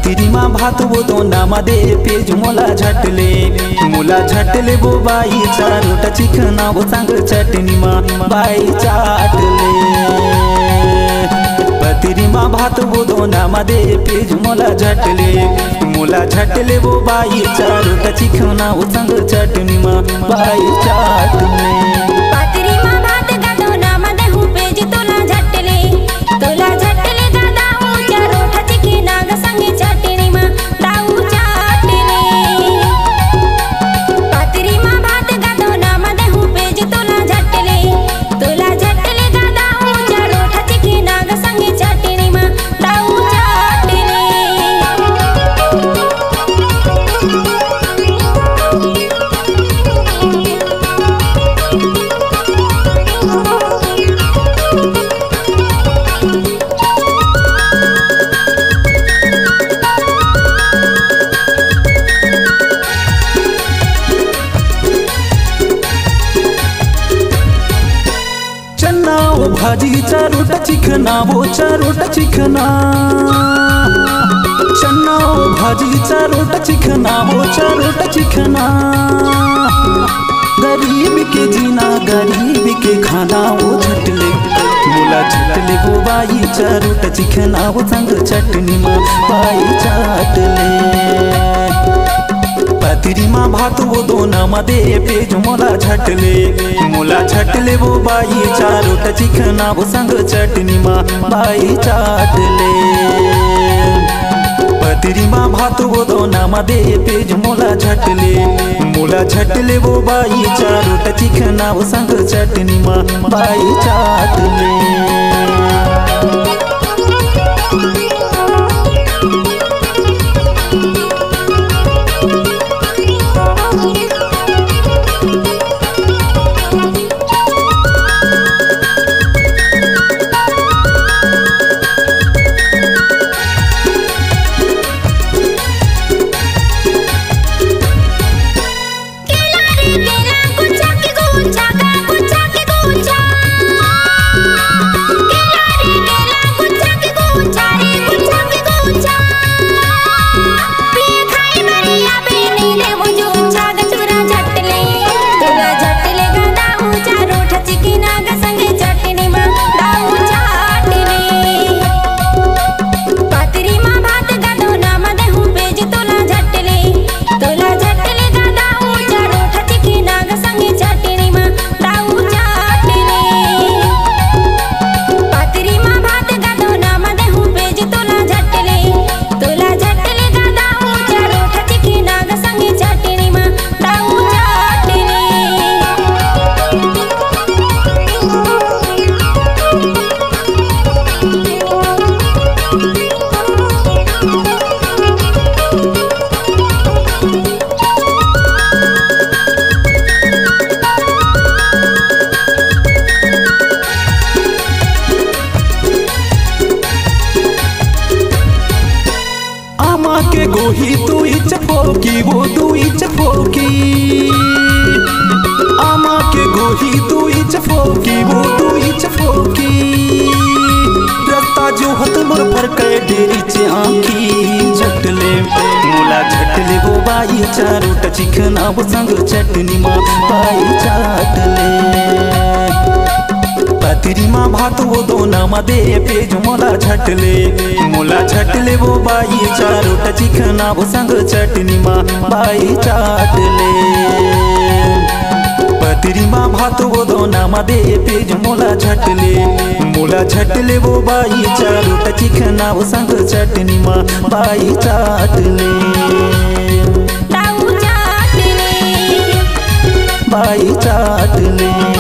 तिरीमा भात वो तो नामा दे पेज मोला झटले वो बाई चारोटा चिकना वो संग चटनी मा बाई चाटले तिरीमा भात वो तो नामा दे पेज मोला झटले वो बाई चारोटा चिकना वो संग चटनी मा बाई चाटले भाजी चारोटा चिकना वो चारोटा चिकना चन्ना भाजी चारोटा चिकना वो चारोटा चिकना गरीब के जीना गरीब के खाना वो झटले वो बाई चारोटा चिकना वो संग चटनी मा बाई चाटले तिरीमा भात वो दोना मा दे पेज मोला झटले वो बाई चारोटा चिकना वो संग चटनी मा बाई चाटले तिरीमा भात वो दोना मा दे पेज मोला झटले वो बाई चारोटा चिकना वो संग चटनी मा बाई चाटले के गोही तू इच फोकी वो तू इच फोकी आमा के गोही तू इच फोकी वो तू इच फोकी रस्ता जो हत मोर पर के डेरी चे आँखी झटले मोला झटले वो बाई चारोटा चिकना वो संग चटनी मा बाई चाटले तिरीमा भात वो दोना मा दे पेज मोला झटले वो बाई चारोटा चिकना वो संग चटनी मा बाई चाटले तिरीमा भात वो दोना मा दे पेज मोला झटले वो बाई चारोटा चिकना वो संग चटनी मा बाई चाटले बाई चाटले।